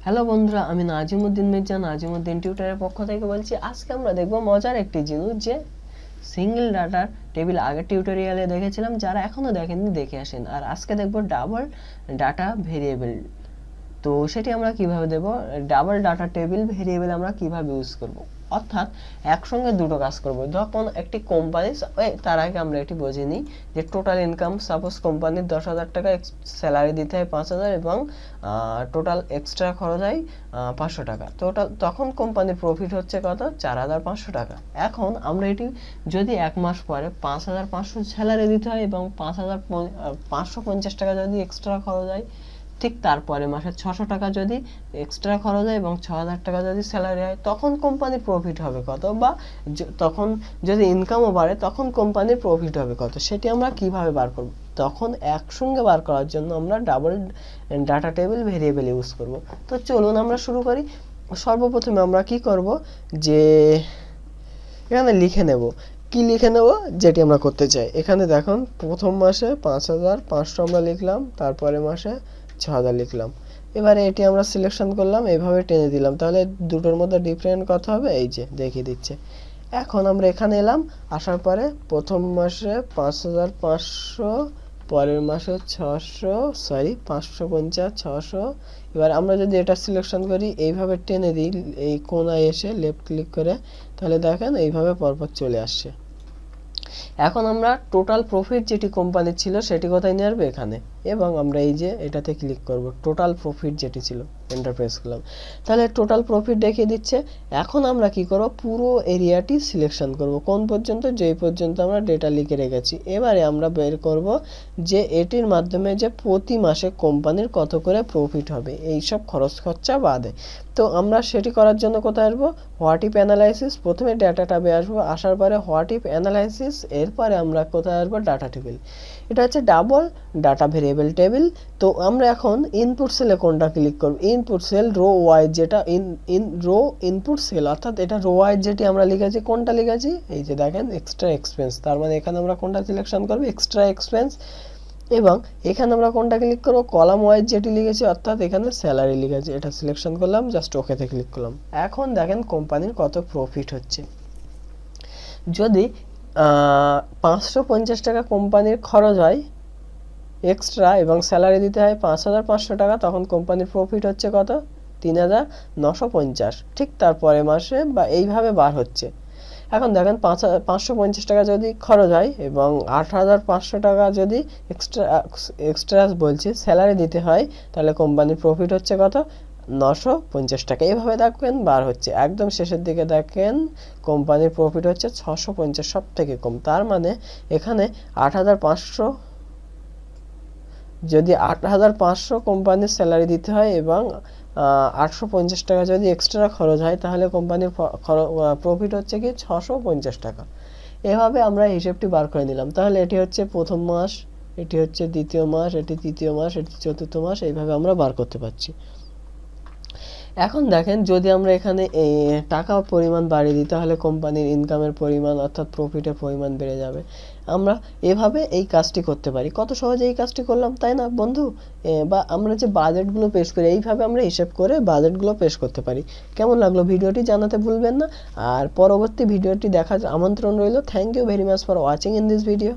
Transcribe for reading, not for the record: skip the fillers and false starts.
Hello বন্ধুরা, আমি নাজিমুদ্দিন মির্জা নাজিমুদ্দিন টিউটরের পক্ষ থেকে বলছি। আজকে আমরা দেখব মজার একটি জিনিস, যে সিঙ্গেল ডাটার টেবিল আগের টিউটোরিয়ালে দেখেছিলাম, যারা এখনো দেখেননি দেখে আসেন। আর আজকে দেখব ডাবল ডাটা ভেরিয়েবল। তো সেটি আমরা কিভাবে দেব, ডাবল ডাটা টেবিল ভেরিয়েবল আমরা কিভাবে ইউজ করব, অর্থাৎ একসঙ্গে দুটো কাজ করব। যখন একটি কোম্পানি, তার আগে আমরা এটি বুঝে নিই যে টোটাল ইনকাম, সাপোজ কোম্পানির 10,000 টাকা স্যালারি দিতে হয় 5,000 এবং টোটাল এক্সট্রা খরচ হয় 500 টাকা। টোটাল তখন কোম্পানির প্রফিট হচ্ছে কত, 4,500 টাকা। এখন আমরা এটি যদি এক মাস পরে 5,500 স্যালারি দিতে হয় এবং 5,550 টাকা যদি এক্সট্রা খরচ হয়, ঠিক তারপরে মাসে 600 টাকা যদি এক্সট্রা খরচ হয় এবং 6,000 টাকা যদি স্যালারি হয়, তখন কোম্পানির প্রফিট হবে কত, বা তখন যদি ইনকামও বাড়ে তখন কোম্পানির প্রফিট হবে কত, সেটি আমরা কিভাবে বার করব। তখন একসঙ্গে বার করার জন্য আমরা double data table variable use করব। তো চলুন আমরা শুরু করি। সর্বপ্রথমে আমরা কি করব, যে এখানে লিখে নেব। কি লিখে নেব, যেটি আমরা করতে চাই। এখানে দেখুন, প্রথম মাসে 5,500 আমরা লিখলাম, তারপরে মাসে 6,000 লিখলাম। এবারে এটি আমরা সিলেকশন করলাম, এইভাবে টেনে দিলাম। তাহলে দুটোর মধ্যে ডিফারেন্ট কত হবে, এই যে দেখিয়ে দিচ্ছে। এখন আমরা এখানে এলাম, আসার পরে প্রথম মাসে 5,500, পরের মাসে 550, 600। এবার আমরা যদি এটা সিলেকশন করি, এইভাবে টেনে দিই, এই কোনায় এসে লেফট ক্লিক করে, তাহলে দেখেন এইভাবে পরপর চলে আসছে। এখন আমরা টোটাল প্রফিট যেটি কোম্পানির ছিল সেটি কোথায় নিয়ে আসবো, এখানে। এবং আমরা এই যে এটাতে ক্লিক করব, টোটাল প্রফিট যেটি ছিল, এন্টার প্রেস করলাম। তাহলে টোটাল প্রফিট দেখিয়ে দিচ্ছে। এখন আমরা কি করব, পুরো এরিয়াটি সিলেকশন করব, কোন পর্যন্ত, যেই পর্যন্ত আমরা ডেটা লিখে রেখেছি। এবারে আমরা বের করব যে এটির মাধ্যমে যে প্রতি মাসে কোম্পানির কত করে প্রফিট হবে, এই সব খরচ খরচা বাদে। তো আমরা সেটি করার জন্য কোথায় আসবো, হোয়াট ইফ অ্যানালাইসিস, প্রথমে ডাটা ট্যাবে আসবো, আসার পরে হোয়াট ইফ অ্যানালাইসিস, এরপরে আমরা কোথায় আসবো, ডাটা টেবিল। এটা হচ্ছে ডাবল ডাটা ভেরিয়েবল টেবিল। তো আমরা এখন ইনপুট সেলে কোনটা ক্লিক করব, ইনপুট সেল রো ওয়াইজ, যেটা রো ইনপুট সেল, অর্থাৎ এটা রো ওয়াইজ যেটি আমরা লিখেছি, কোনটা লিখেছি, এই যে দেখেন এক্সট্রা এক্সপেন্স। তার মানে এখানে আমরা কোনটা সিলেকশন করব, এক্সট্রা এক্সপেন্স। এবং এখানে আমরা কোনটা ক্লিক করব, কলাম ওয়াইজ যেটি লিখেছি, অর্থাৎ এখানে স্যালারি লিখেছি, এটা সিলেকশন করলাম, জাস্ট ওকেতে ক্লিক করলাম। এখন দেখেন কোম্পানির কত প্রফিট হচ্ছে। যদি 550 টাকা কোম্পানির খরচ হয় এক্সট্রা এবং স্যালারি দিতে হয় 5,500 টাকা, তখন কোম্পানির প্রফিট হচ্ছে কত, 3,950। ঠিক তারপরে মাসে বা এইভাবে বার হচ্ছে। এখন দেখেন 550 টাকা যদি খরচ হয় এবং 8,500 টাকা যদি এক্সট্রা বলছি স্যালারি দিতে হয়, তাহলে কোম্পানির প্রফিট হচ্ছে কত, 950 টাকা। এভাবে দেখবেন বার হচ্ছে। একদম শেষের দিকে দেখেন কোম্পানির প্রফিট হচ্ছে 650, সব থেকে কম। তার মানে এখানে 8,500, যদি 8,500 কোম্পানির স্যালারি দিতে হয় এবং 850 টাকা যদি এক্সট্রা খরচ হয়, তাহলে কোম্পানির প্রফিট হচ্ছে কি 650 টাকা। এভাবে আমরা হিসেবটি বার করে নিলাম। তাহলে এটি হচ্ছে প্রথম মাস, এটি হচ্ছে দ্বিতীয় মাস, এটি তৃতীয় মাস, এটি চতুর্থ মাস, এইভাবে আমরা বার করতে পারছি। এখন দেখেন, যদি আমরা এখানে টাকা পরিমাণ বাড়িয়ে দিই, তাহলে কোম্পানির ইনকামের পরিমাণ, অর্থাৎ প্রফিটের পরিমাণ বেড়ে যাবে। আমরা এভাবে এই কাজটি করতে পারি। কত সহজে এই কাজটি করলাম, তাই না বন্ধু? বা আমরা যে বাজেটগুলো পেশ করি, এইভাবে আমরা হিসেব করে বাজেটগুলো পেশ করতে পারি। কেমন লাগলো ভিডিওটি জানাতে ভুলবেন না। আর পরবর্তী ভিডিওটি দেখার আমন্ত্রণ রইল। Thank you very much for watching in this video.